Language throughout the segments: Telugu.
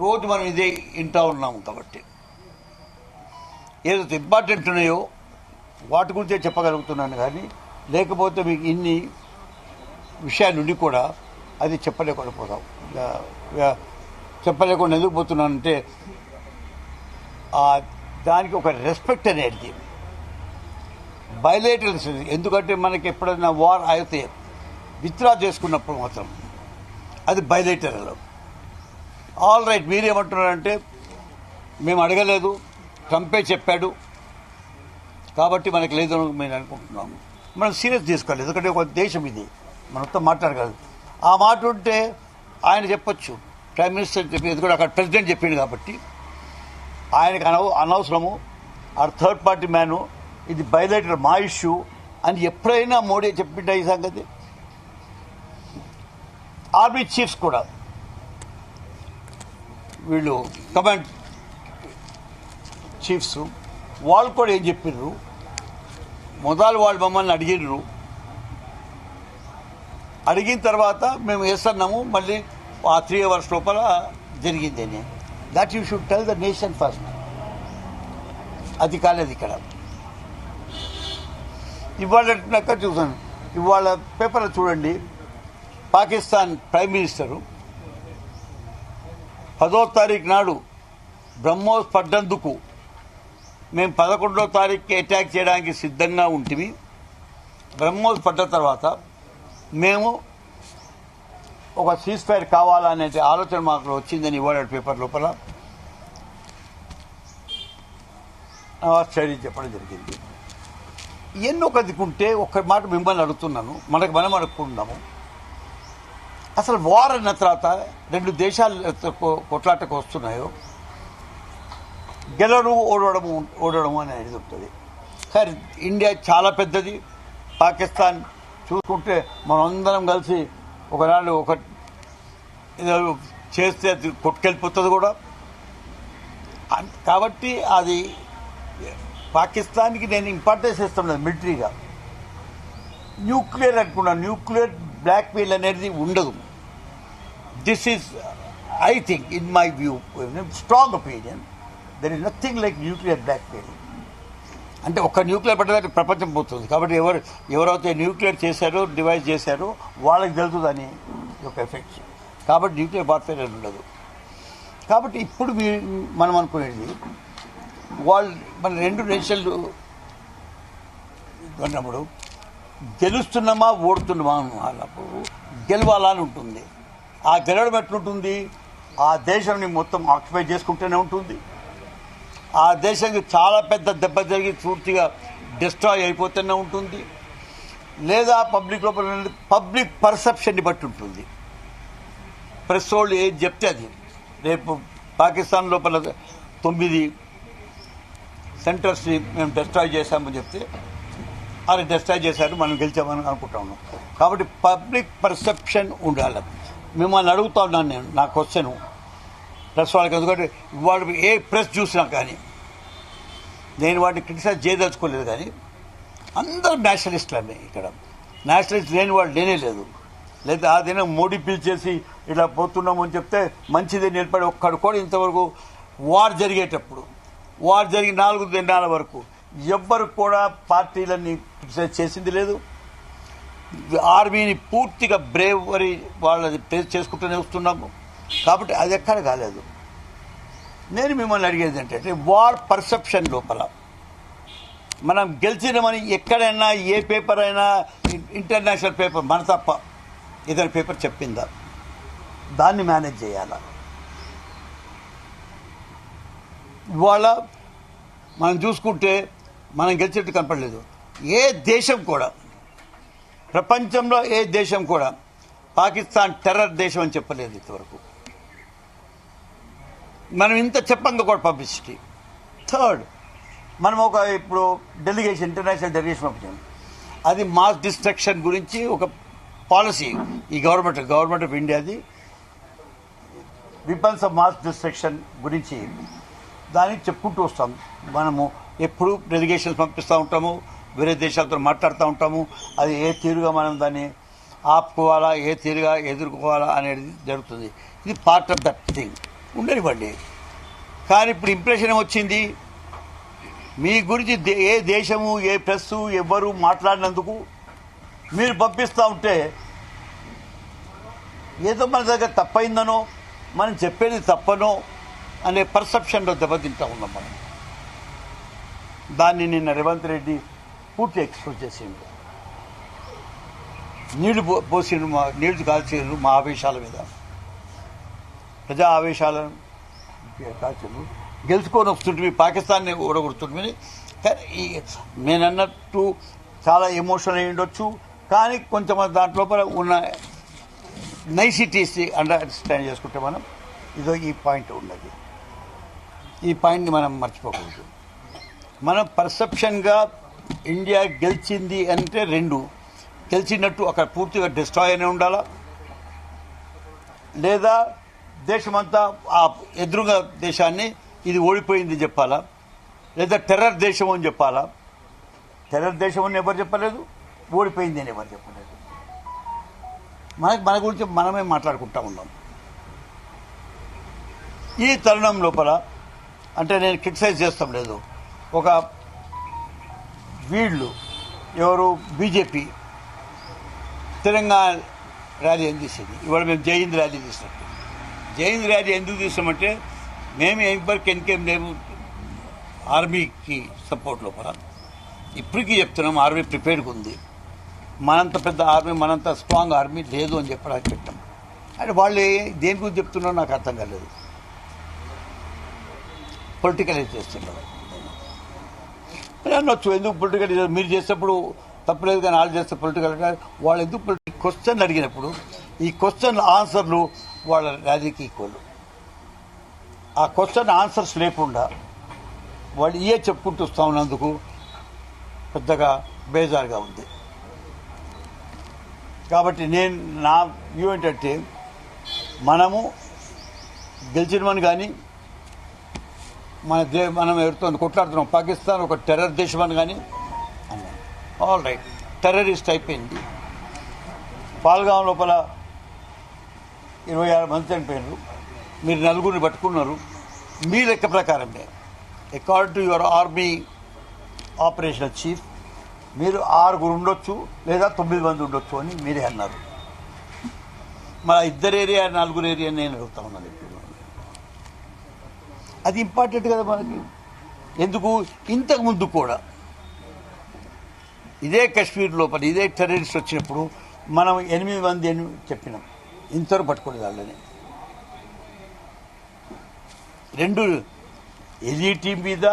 రోజు మనం ఇదే వింటూ ఉన్నాము. కాబట్టి ఏదైతే ఇంపార్టెంట్ ఉన్నాయో వాటి గురించే చెప్పగలుగుతున్నాను. కానీ లేకపోతే మీకు ఇన్ని విషయాలు ఉండి కూడా అది చెప్పలేకుండా పోతాం. చెప్పలేకుండా ఎందుకు పోతున్నానంటే దానికి ఒక రెస్పెక్ట్ అనేది బయలేటల్స్. ఎందుకంటే మనకి ఎప్పుడైనా వార్ అయితే విత్డ్రా చేసుకున్నప్పుడు మాత్రం అది బయలేటరల్. ఆల్ రైట్, మీరేమంటున్నారంటే మేము అడగలేదు, ట్రంపే చెప్పాడు కాబట్టి మనకు లేదు అని మేము అనుకుంటున్నాము. మనం సీరియస్ తీసుకోవాలి. ఎందుకంటే ఒక దేశం ఇది, మనతో మాట్లాడగలదు. ఆ మాట ఉంటే ఆయన చెప్పొచ్చు, ప్రైమ్ మినిస్టర్ చెప్పి, ఎందుకంటే అక్కడ ప్రెసిడెంట్ చెప్పింది కాబట్టి ఆయనకు అనవసరము. ఆ థర్డ్ పార్టీ మ్యాను ఇది బయలేటర్ మా ఇష్యూ అని ఎప్పుడైనా మోడీ చెప్పింటే ఈ సంగతి. ఆర్మీ చీఫ్స్ కూడా వీళ్ళు కమాండ్ చీఫ్స్ వాళ్ళు కూడా ఏం చెప్పిర్రు, మొదలు వాళ్ళు మమ్మల్ని అడిగిర్రు. అడిగిన తర్వాత మేము వేస్తున్నాము, మళ్ళీ ఆ 3 hours లోపల జరిగిందని. That you should tell the nation first. అది కాలేదు ఇక్కడ. ఇవాళ చూసాను, ఇవాళ పేపర్లో చూడండి, పాకిస్తాన్ ప్రైమ్ మినిస్టరు 10వ తారీఖు నాడు బ్రహ్మోస్ పడ్డందుకు మేము 11వ తారీఖుకి అటాక్ చేయడానికి సిద్ధంగా ఉంటుంది. బ్రహ్మోస్ పడ్డ తర్వాత మేము ఒక సీజ్ ఫైర్ కావాలనే ఆలోచన మాకు వచ్చిందని ఇవాళ పేపర్ లోపల స్టడీ చెప్పడం జరిగింది. ఎన్నో కదుకుంటే ఒక్క మాట మిమ్మల్ని అడుగుతున్నాను, మనం అనుకుంటున్నాము. అసలు వార్ అన్న తర్వాత 2 దేశాలు కొట్లాటకు వస్తున్నాయో గెలవడం ఓడడం అనేది ఉంటుంది. కానీ ఇండియా చాలా పెద్దది. పాకిస్తాన్ చూసుకుంటే మనందరం కలిసి ఒకనాడు ఒక చేస్తే అది కొట్టుకెళ్ళిపోతుంది కూడా. కాబట్టి అది పాకిస్తాన్కి నేను ఇంపార్టెన్స్ ఇస్తున్నాను మిలిటరీగా. న్యూక్లియర్ అనుకున్నాను, న్యూక్లియర్ బ్లాక్మెయిల్ అనేది ఉండదు. This is I think in my view, strong opinion, there is nothing like nuclear blackmail. అంటే ఒక్క న్యూక్లియర్ పడ్డదానికి ప్రపంచం పోతుంది. కాబట్టి ఎవరైతే న్యూక్లియర్ చేశారో, డివైస్ చేశారో వాళ్ళకి తెలుస్తుందని ఒక ఎఫెక్ట్స్. కాబట్టి న్యూక్లియర్ వార్ఫేర్ ఉండదు. కాబట్టి ఇప్పుడు మనం అనుకునేది మన 2 దేశాలు అన్నప్పుడు గెలుస్తున్నామా ఓడుతున్నామా అన్నప్పుడు గెలవాలా అని ఉంటుంది. ఆ గెలవడం ఎట్లుంటుంది, ఆ దేశాన్ని మొత్తం ఆక్యుపై చేసుకుంటూనే ఉంటుంది. ఆ దేశానికి చాలా పెద్ద దెబ్బ జరిగి పూర్తిగా డిస్ట్రాయ్ అయిపోతూనే ఉంటుంది. లేదా పబ్లిక్ లోపల పబ్లిక్ పర్సెప్షన్ని బట్టి ఉంటుంది. ప్రెస్ వాళ్ళు ఏది చెప్తే అది. రేపు పాకిస్తాన్ లోపల 9 సెంటర్స్ని మేము డిస్ట్రాయ్ చేశామని చెప్తే అది డిస్ట్రాయ్ చేశారు, మనం గెలిచామని అనుకుంటా ఉన్నాం. కాబట్టి పబ్లిక్ పర్సెప్షన్ ఉండాలి. మిమ్మల్ని అడుగుతా ఉన్నాను నేను, నా క్వశ్చన్ ప్రెస్ వాళ్ళకి. ఎందుకంటే వాళ్ళు ఏ ప్రెస్ చూసినా కానీ నేను వాటిని క్రిటిసైజ్ చేయదలుచుకోలేదు. కానీ అందరూ నేషనలిస్టులనే. ఇక్కడ నేషనలిస్ట్ లేని వాళ్ళు లేనే లేదు. లేదా ఆ దినం మోడీ పిలిచేసి ఇలా పోతున్నాము అని చెప్తే మంచిదే నిలబడి ఒక్కడు కూడా ఇంతవరకు వార్ జరిగేటప్పుడు, వార్ జరిగి 4 దినాల వరకు ఎవ్వరు కూడా పార్టీలన్నీ క్రిటిసైజ్ చేసింది లేదు. ఆర్మీని పూర్తిగా బ్రేవరీ వాళ్ళది ప్రేస్ చేసుకుంటూనే వస్తున్నాము. కాబట్టి అది ఎక్కడ కాలేదు. నేను మిమ్మల్ని అడిగేది ఏంటంటే, వార్ పర్సెప్షన్ లోపల మనం గెలిచినామని ఎక్కడైనా ఏ పేపర్ అయినా, ఇంటర్నేషనల్ పేపర్ మన తప్ప ఇతర పేపర్ చెప్పిందా? దాన్ని మేనేజ్ చేయాలా? ఇవాళ మనం చూసుకుంటే మనం గెలిచేట్టు కనపడలేదు. ఏ దేశం కూడా, ప్రపంచంలో ఏ దేశం కూడా పాకిస్తాన్ టెర్రర్ దేశం అని చెప్పలేదు ఇంతవరకు. మనం ఇంత చెప్పంగా కూడా పబ్లిసిటీ. థర్డ్, మనం ఇప్పుడు డెలిగేషన్, ఇంటర్నేషనల్ డెలిగేషన్ పంపించాం. అది మాస్ డిస్ట్రక్షన్ గురించి ఒక పాలసీ ఈ గవర్నమెంట్ ఆఫ్ ఇండియాది, వెపన్స్ ఆఫ్ మాస్ డిస్ట్రక్షన్ గురించి దానికి చెప్పుకుంటూ వస్తాం. మనము ఎప్పుడు డెలిగేషన్స్ పంపిస్తూ ఉంటాము, వేరే దేశాలతో మాట్లాడుతూ ఉంటాము. అది ఏ తీరుగా మనం దాన్ని ఆపుకోవాలా, ఏ తీరుగా ఎదుర్కోవాలా అనేది జరుగుతుంది. ఇది పార్ట్ ఆఫ్ దట్ థింగ్. ఉండనివ్వండి. కానీ ఇప్పుడు ఇంప్రెషన్ వచ్చింది మీ గురించి ఏ దేశము ఏ ప్రెస్ ఎవ్వరు మాట్లాడినందుకు మీరు పంపిస్తూ ఉంటే ఏదో మన దగ్గర తప్పైందనో మనం చెప్పేది తప్పనో అనే పర్సెప్షన్లో దెబ్బతింటా ఉన్నాం మనం. దాన్ని నిన్న రేవంత్ రెడ్డి పూర్తి ఎక్స్పోజ్ చేసిండు. నీళ్లు పోసిండు, నీళ్లు కాల్చిండ్రు మా ఆవేశాల మీద, ప్రజా ఆవేశాలను కాల్చిండ్రు. గెలుచుకొని వస్తుంటే పాకిస్తాన్ని ఓడగొడుతుంటే. కానీ నేను అన్నట్టు చాలా ఎమోషనల్ అయి ఉండొచ్చు, కానీ కొంతమంది దాంట్లో ఉన్న నైసిటీస్ అండర్స్టాండ్ చేసుకుంటే మనం ఇదో ఈ పాయింట్ ఉన్నది. ఈ పాయింట్ని మనం మర్చిపోకూడదు. మనం పర్సెప్షన్గా ఇండియా గెలిచింది అంటే రెండు, గెలిచినట్టు అక్కడ పూర్తిగా డిస్ట్రాయ్ అనే ఉండాలా, లేదా దేశమంతా ఆ ఎదురుగా దేశాన్ని ఇది ఓడిపోయింది చెప్పాలా, లేదా టెర్రర్ దేశం అని చెప్పాలా. టెర్రర్ దేశం అని ఎవరు చెప్పలేదు, ఓడిపోయింది అని ఎవరు చెప్పలేదు. మన గురించి మనమే మాట్లాడుకుంటా ఉన్నాం. ఈ తరుణం లోపల అంటే నేను క్రిటిసైజ్ చేస్తాం లేదు, ఒక వీళ్ళు ఎవరు బీజేపీ తెలంగాణ ర్యాలీ ఎందుకు తీసింది. ఇవాళ మేము జైహింద్ ర్యాలీ తీసినట్టు. జైహింద్ ర్యాలీ ఎందుకు తీసామంటే మేము ఎవరికి ఎన్కేం లేము ఆర్మీకి సపోర్ట్ లోపల. ఇప్పటికీ చెప్తున్నాం ఆర్మీ ప్రిపేర్గా ఉంది. మనంత పెద్ద ఆర్మీ, మనంత స్ట్రాంగ్ ఆర్మీ లేదు అని చెప్పడానికి పెట్టాం. అంటే వాళ్ళు దేని గురించి చెప్తున్నారో నాకు అర్థం కాలేదు. పొలిటికలైజ్ చేస్తున్నారు అనొచ్చు. ఎందుకు పొలిటికల్ మీరు చేసేప్పుడు తప్పలేదు, కానీ వాళ్ళు చేస్తే పొలిటికల్. వాళ్ళు ఎందుకు క్వశ్చన్ అడిగినప్పుడు ఈ క్వశ్చన్ ఆన్సర్లు వాళ్ళ ర్యాలీకి ఈక్వల్. ఆ క్వశ్చన్ ఆన్సర్స్ లేకుండా వాళ్ళు చెప్పుకుంటూ వస్తూ ఉన్నందుకు పెద్దగా బేజారుగా ఉంది. కాబట్టి నా వ్యూ ఏంటంటే మనము గెలిచినమని కానీ మనం ఎవరితో కొట్లాడుతున్నాం, పాకిస్తాన్ ఒక టెర్రర్ దేశం అని కానీ అన్నాం. ఆల్ రైట్, టెర్రరిస్ట్ అయిపోయింది. పాల్గాం లోపల 26 మంది చనిపోయినారు, మీరు 4 పట్టుకున్నారు. మీ లెక్క ప్రకారమే according to your army operational chief మీరు 6 ఉండొచ్చు లేదా 9 మంది ఉండొచ్చు అని మీరే అన్నారు. మన 2 ఏరియా 4 ఏరియా నేను అడుగుతా ఉన్నాను. ఇప్పుడు అది ఇంపార్టెంట్ కదా మనకి. ఎందుకు ఇంతకు ముందు కూడా ఇదే కాశ్మీర్ లోపల ఇదే టెర్రరిస్ట్ వచ్చినప్పుడు మనం 8 మంది అని చెప్పినాం, ఇంతవరకు పట్టుకోలేదు వాళ్ళని. 2 ఎల్ఈటీ మీద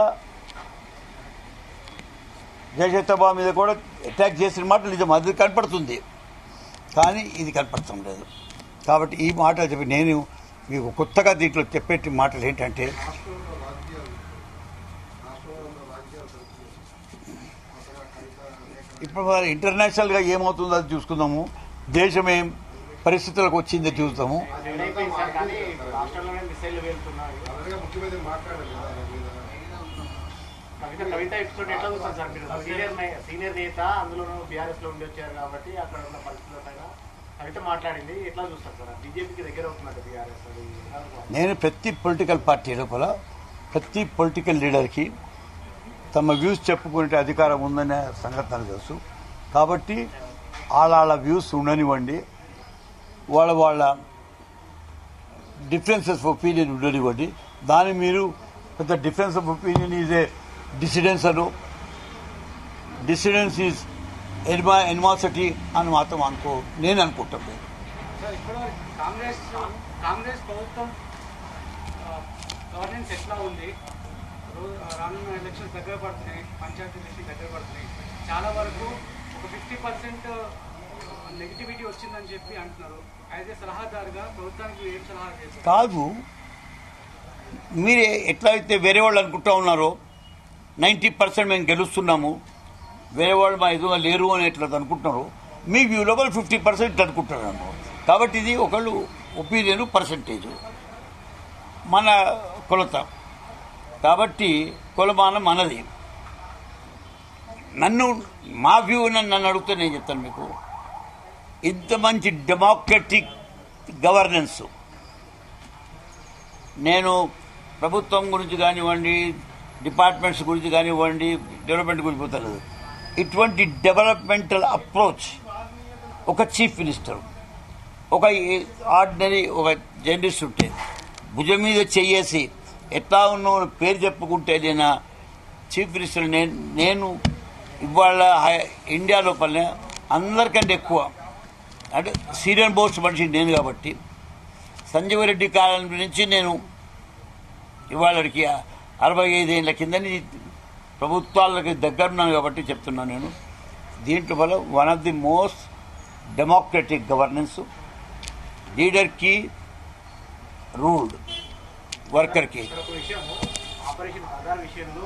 జైషతబా మీద కూడా అటాక్ చేసిన మాట నిజం, అది కనపడుతుంది. కానీ ఇది కనపడటం లేదు. కాబట్టి ఈ మాటలు చెప్పి నేను మీకు కొత్తగా దీంట్లో చెప్పే మాటలు ఏంటంటే ఇప్పుడు ఇంటర్నేషనల్గా ఏమవుతుందో అది చూసుకుందాము, దేశం ఏం పరిస్థితులకు వచ్చిందో చూస్తాము. కవిత ఎపిసోడ్ ఎట్లా చూస్తారు సార్ మీరు? సీనియర్ నేత, అందులో బీఆర్ఎస్ లో ఉండి వచ్చారు కాబట్టి అక్కడ ఉన్న పరిస్థితుల పైన కవిత మాట్లాడింది, ఎట్లా చూస్తారు సార్? బీజేపీకి దగ్గర అవుతున్నట్టు బీఆర్ఎస్. నేను ప్రతి పొలిటికల్ పార్టీ లోపల ప్రతి పొలిటికల్ లీడర్కి తమ వ్యూస్ చెప్పుకునే అధికారం ఉందనే సంగతి నాకు తెలుసు. కాబట్టి వాళ్ళ వ్యూస్ ఉండనివ్వండి, వాళ్ళ డిఫరెన్సెస్ ఆఫ్ ఒపీనియన్ ఉండనివ్వండి. దాన్ని మీరు పెద్ద difference of opinion is a dissidence అను, డిసిడెన్స్ ఈజ్ ఎనిమాసిటీ అని మాత్రం నేను అనుకుంటాను. కాంగ్రెస్ ప్రభుత్వం గవర్నెన్స్ ఎట్లా ఉంది? రానున్న ఎలక్షన్స్ దగ్గర పడుతున్నాయి, పంచాయతీ ఎలక్షన్ దగ్గర పడుతున్నాయి. చాలా వరకు ఒక 50% నెగిటివిటీ వచ్చిందని చెప్పి అంటున్నారు. అయితే సలహాదారుగా ప్రభుత్వానికి ఏం సలహా చేస్తారు? కాదు, మీరు ఎట్లయితే వేరే వాళ్ళు అనుకుంటా ఉన్నారో 90% మేము గెలుస్తున్నాము, వేరే వాళ్ళు మా ఎదురుగా లేరు అని ఎట్లా అనుకుంటున్నారు, మీ వ్యూలో వాళ్ళు 50% అనుకుంటున్నారు. కాబట్టి ఇది ఒకళ్ళు ఒపీనియన్ పర్సంటేజ్ మన కొలత. కాబట్టి కొలమానం మనది. మా వ్యూ నన్ను అడిగితే నేను చెప్తాను మీకు, ఇంత మంచి డెమోక్రటిక్ గవర్నెన్స్ నేను ప్రభుత్వం గురించి కానివ్వండి, డిపార్ట్మెంట్స్ గురించి కానివ్వండి, డెవలప్మెంట్ గురించి పోతలేదు. ఇటువంటి డెవలప్మెంటల్ అప్రోచ్ ఒక చీఫ్ మినిస్టర్, ఒక ఆర్డినరీ ఒక జర్నలిస్ట్ ఉంటే భుజం మీద చెయ్యేసి ఎట్లా ఉన్నావు పేరు చెప్పుకుంటే నేను చీఫ్ మినిస్టర్ నేను ఇవాళ ఇండియా లోపలనే అందరికంటే ఎక్కువ అంటే సీనియర్ మోస్ట్ మనిషి నేను కాబట్టి సంజీవ్ రెడ్డి కాలం నుంచి నేను ఇవాళకి 65 ఏళ్ల కిందని ప్రభుత్వాలకి దగ్గరున్నాను కాబట్టి చెప్తున్నాను. నేను దీంట్లో వల్ల one of the most democratic governance, లీడర్కి రూల్డ్, వర్కర్కి. ఒక విషయం, ఆపరేషన్ ఆధార్ విషయంలో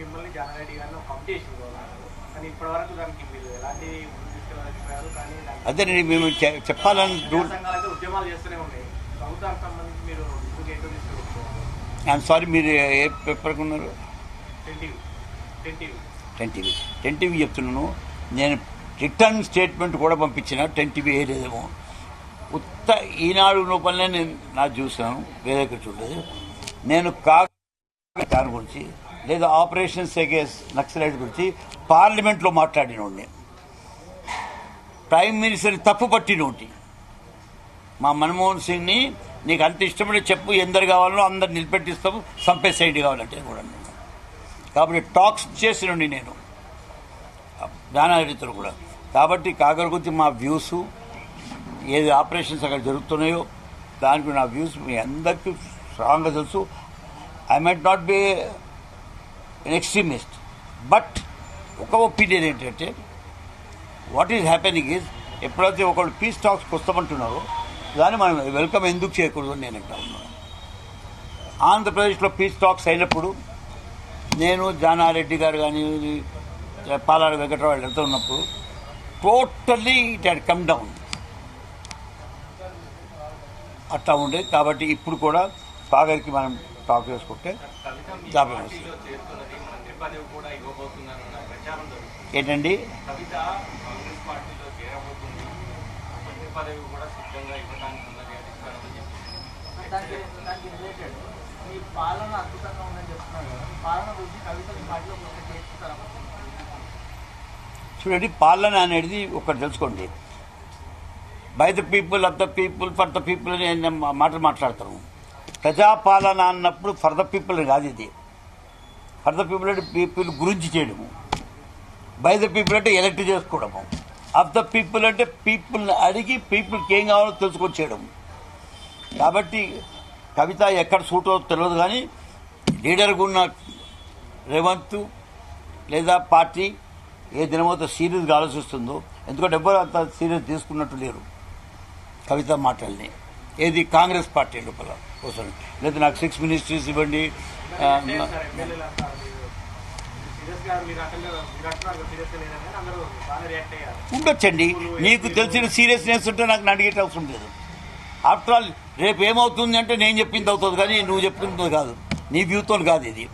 మిమ్మల్ని జానారెడ్డి గారిని ఒక కమిటీ వేసింది, కానీ ఇప్పటివరకు దానికి మీరు ఎలాంటి ముందు తీసుకెళ్ళాలి కానీ అదే మేము చెప్పాలని సంఘాలు అయితే ఉద్యమాలు చేస్తూనే ఉన్నాయి. ప్రభుత్వానికి సంబంధించి మీరు ముందుకు ఏంటో తీసుకెళ్ళి ఐఎమ్ సారీ, మీరు ఏ పేపర్కి ఉన్నారు? 10 టీవీ చెప్తున్నాను. నేను రిటర్న్ స్టేట్మెంట్ కూడా పంపించిన 10 టీవీ వేయలేదేమో. ఉత్త ఈనాడు లోపలనే నేను నాకు చూసాను, వేరే చూడలేదు. నేను దాని గురించి లేదా ఆపరేషన్స్ అగేన్స్ట్ నక్సలైట్ గురించి పార్లమెంట్లో మాట్లాడినోడిని, ప్రైమ్ మినిస్టర్ని తప్పు పట్టినోటి. మా మన్మోహన్ సింగ్ని నీకు అంత ఇష్టపడి చెప్పు, ఎందరు కావాలో అందరు నిలబెట్టిస్తాము, సంపేసేయండి కావాలంటే కూడా. కాబట్టి టాక్స్ చేసినండి నేను జానారెడ్డితో కూడా. కాబట్టి కాగర్ గురించి మా వ్యూస్, ఏది ఆపరేషన్స్ అక్కడ జరుగుతున్నాయో దానికి నా వ్యూస్ మీ అందరికీ స్ట్రాంగ్గా తెలుసు. I might not be an extremist, but ఒక ఒపీనియన్ ఏంటంటే వాట్ ఈజ్ హ్యాపెనింగ్ ఈజ్ ఎప్పుడైతే ఒకళ్ళు పీస్ టాక్స్కి వస్తామంటున్నారో దాన్ని మనం వెల్కమ్ ఎందుకు చేయకూడదు అని నేను అంటా ఉన్నాను. ఆంధ్రప్రదేశ్లో పీస్ టాక్స్ అయినప్పుడు నేను జానారెడ్డి గారు కానీ పాలాడు వెంకటరావు వెళ్తూ ఉన్నప్పుడు totally it had come down, అట్లా ఉండేది. కాబట్టి ఇప్పుడు కూడా సాగర్కి మనం టాక్ చేసుకుంటే ఏంటండి చూడండి, పాలన అనేది ఒకటి తెలుసుకోండి. By the people, of the people, for the people అని మాటలు మాట్లాడతారు. ప్రజాపాలన అన్నప్పుడు ఫర్ ద పీపుల్ కాదు. ఇది ఫర్ ద పీపుల్ అంటే పీపుల్ గురించి చేయడము, బై ద పీపుల్ అంటే ఎలక్ట్ చేసుకోవడము, ఆఫ్ ద పీపుల్ అంటే పీపుల్ని అడిగి పీపుల్కి ఏం కావాలో తెలుసుకొని చేయడం. కాబట్టి కవిత ఎక్కడ సూట్ అవుతుందో తెలియదు, కానీ లీడర్గా ఉన్న రేవంత్ లేదా పార్టీ ఏ దినమో సీరియస్గా ఆలోచిస్తుందో, ఎందుకంటే ఎవ్వరు అంత సీరియస్ తీసుకున్నట్టు లేరు కవిత మాటల్ని. ఏది కాంగ్రెస్ పార్టీ లోపల కోసం లేదా నాకు 6 మినిస్ట్రీస్ ఇవ్వండి, ఉండొచ్చండి. నీకు తెలిసిన సీరియస్నెస్ ఉంటే నాకు అడిగేట అవసరం లేదు. ఆఫ్టర్ ఆల్ రేపు ఏమవుతుంది అంటే నేను చెప్పింది అవుతుంది, కానీ నువ్వు చెప్పింది కాదు, నీ వ్యూతో కాదు ఇది.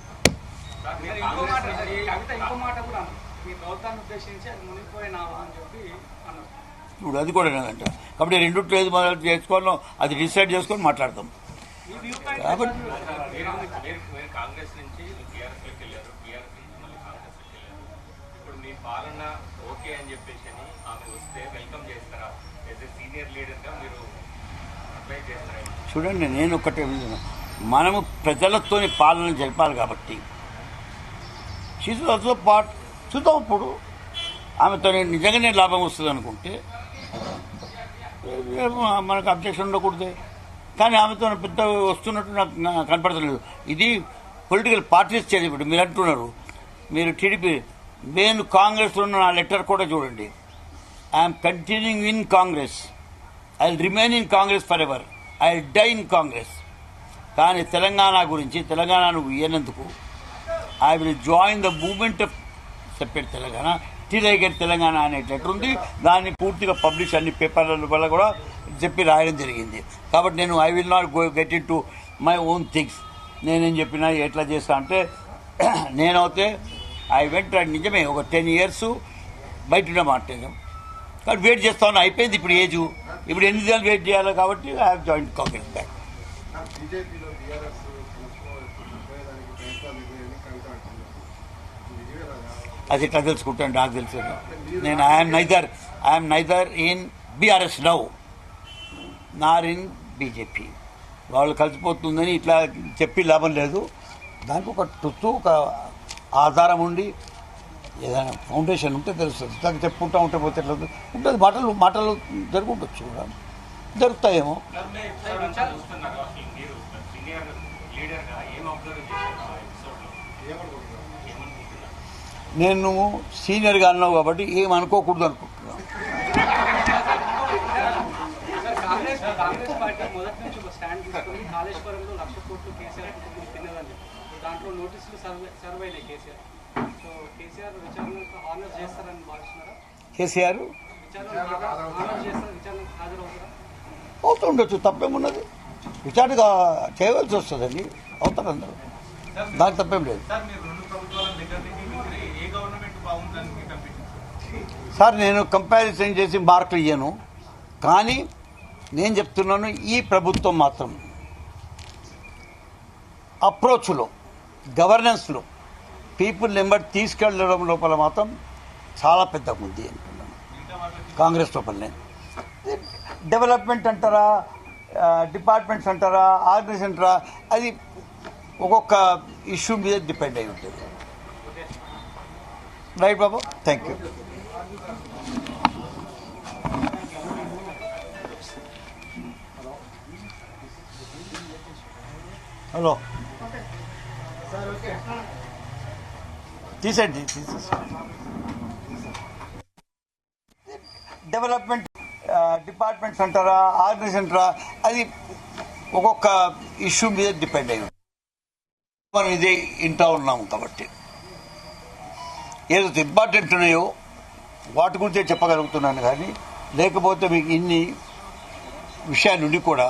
ఇప్పుడు అది కూడా అంట. కాబట్టి రెండుట్లో ఏది చేసుకోవాలో అది డిసైడ్ చేసుకొని మాట్లాడతాం. కాబట్టి కాంగ్రెస్ నుంచి టీఆర్ఎస్లోకి వెళ్ళారు, టీఆర్ఎస్ నుంచి మళ్ళీ కాంగ్రెస్లోకి వెళ్ళారు. ఇప్పుడు మీ పాలన ఓకే అని చెప్పేసి ఆమె వస్తే వెల్కమ్ చేస్తారా? యాజ్ ఏ సీనియర్ లీడర్గా మీరు అప్లై చేస్తారా? చూడండి, నేను ఒకటే మనము ప్రజలతోని పాలన జరపాలి కాబట్టి శిశులతో పాటు చూద్దాం. ఇప్పుడు ఆమెతో నిజంగానే లాభం వస్తుంది అనుకుంటే మనకు అబ్జెక్షన్ ఉండకూడదు, కానీ ఆమెతో పెద్ద వస్తున్నట్టు నాకు కనపడతలేదు. ఇది పొలిటికల్ పార్టీస్ చేసి ఇప్పుడు మీరు అంటున్నారు, మీరు టీడీపీ, నేను కాంగ్రెస్లో ఉన్న నా లెటర్ కూడా చూడండి. I'm continuing in Congress, I will remain in Congress for ever, I will die in Congress. కానీ తెలంగాణ గురించి, తెలంగాణను ఇయ్యనందుకు I will join the movement of separate Telangana, టీరైగర్ తెలంగాణ అనే లెటర్ ఉంది. దాన్ని పూర్తిగా పబ్లిష్ అన్ని పేపర్ల వల్ల కూడా చెప్పి రాయడం జరిగింది. కాబట్టి నేను I will not get in to my own things. నేనేం చెప్పినా ఎట్లా చేస్తా అంటే నేనైతే ఐ వెంట నిజమే ఒక 10 years బయట మాట్లాడాం, కానీ వెయిట్ చేస్తా ఉన్నా. అయిపోయింది ఇప్పుడు ఏజ్, ఇప్పుడు ఎన్ని దినాలు వెయిట్ చేయాలి. కాబట్టి I have join Congress back. అది ఎట్లా తెలుసుకుంటాను నాకు తెలుసు. నేను I'm neither in BRS now Nar in BJP. వాళ్ళు కలిసిపోతుందని ఇట్లా చెప్పి లాభం లేదు. దానికి ఒక టుత్తు ఒక ఆధారం ఉండి ఏదైనా ఫౌండేషన్ ఉంటే తెలుస్తుంది. దానికి చెప్పుకుంటూ ఉంటే పోతే ఎట్లా ఉంటుంది. మాటలు జరుగుండొచ్చు కూడా, జరుగుతాయేమో. నేను సీనియర్గా అన్నావు కాబట్టి ఏమనుకోకూడదు అనుకుంటున్నాను. కాంగ్రెస్ పార్టీ మొదటి నుంచి ఒక స్టాండ్ తీసుకొని కాళేశ్వరంలో 1,00,000 కోట్లు కేసీఆర్ కుటుంబం తిన్నదని చెప్పి దాంట్లో నోటీసులు సర్వ్ అయినాయి కేసీఆర్. సో కేసీఆర్ విచారణకు ఆనర్ చేస్తారని భావిస్తున్నారా? కేసీఆర్ విచారణకు హాజరవుతారా? అవుతుండొచ్చు, తప్పేమున్నది. విచారణగా చేయవలసి వస్తుందండి, అవుతారు అందరూ, దానికి తప్పేం లేదు. సార్ నేను కంపారిజన్ చేసి మార్కులు ఇయ్యను, కానీ నేను చెప్తున్నాను ఈ ప్రభుత్వం మాత్రం అప్రోచ్లో, గవర్నెన్స్లో, పీపుల్ నెంబర్ తీసుకెళ్ళడం లోపల మాత్రం చాలా పెద్ద ఉంది అంటున్నాను. కాంగ్రెస్ లోపలనే డెవలప్మెంట్ అంటారా, డిపార్ట్మెంట్స్ అంటారా, ఆర్గనైజేషన్ అంటారా, అది ఒక్కొక్క ఇష్యూ మీద డిపెండ్ అయి ఉంటుంది. Right Babu, thank you. Hello, తీసేయండి. డెవలప్మెంట్ డిపార్ట్మెంట్స్ అంటారా, ఆర్గనైజేషన్ అంటారా, అది ఒక్కొక్క ఇష్యూ మీద డిపెండ్ అయి ఉంటుంది. మనం ఇదే ఇంటా ఉన్నాము కాబట్టి ఏదైతే ఇంపార్టెంట్ ఉన్నాయో వాటి గురించే చెప్పగలుగుతున్నాను, కానీ లేకపోతే మీకు ఇన్ని విషయాలు ఉండి కూడా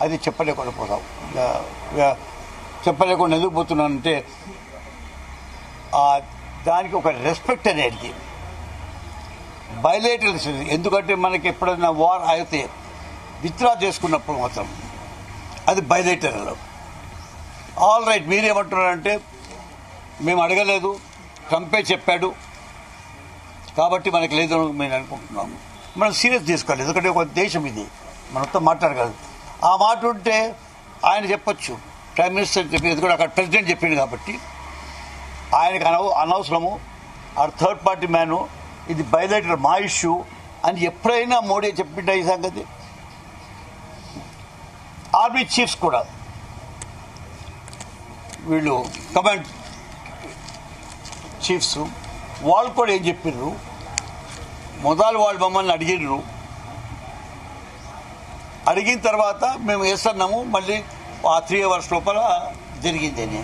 అది చెప్పలేకుండా పోతాం. చెప్పలేకుండా ఎందుకు పోతున్నానంటే దానికి ఒక రెస్పెక్ట్ అనేది బయలేటల్స్. ఎందుకంటే మనకి ఎప్పుడైనా వార్ అయితే విత్డ్రా చేసుకున్నప్పుడు మాత్రం అది బయలేటరల్. ఆల్ రైట్, మీరేమంటున్నారంటే మేము అడగలేదు, ట్రంపే చెప్పాడు కాబట్టి మనకి లేదు మేము అనుకుంటున్నాము. మనం సీరియస్ తీసుకోవాలి, ఎందుకంటే ఒక దేశం ఇది, మనతో మాట్లాడగలదు. ఆ మాట ఉంటే ఆయన చెప్పొచ్చు, ప్రైమ్ మినిస్టర్ చెప్పి, ఎందుకంటే అక్కడ ప్రెసిడెంట్ చెప్పింది కాబట్టి ఆయనకు అనవసరము. ఆ థర్డ్ పార్టీ మ్యాను ఇది బయలేటర్ మా ఇష్యూ అని ఎప్పుడైనా మోడీ చెప్పిండే ఈ సంగతి. ఆర్మీ చీఫ్స్ కూడా వీళ్ళు కమాండ్ చీఫ్స్ వాళ్ళు కూడా ఏం చెప్పిర్రు, మొదలు వాళ్ళు మమ్మల్ని అడిగిర్రు, అడిగిన తర్వాత మేము వేస్తున్నాము, మళ్ళీ ఆ 3 hours లోపల జరిగిందని.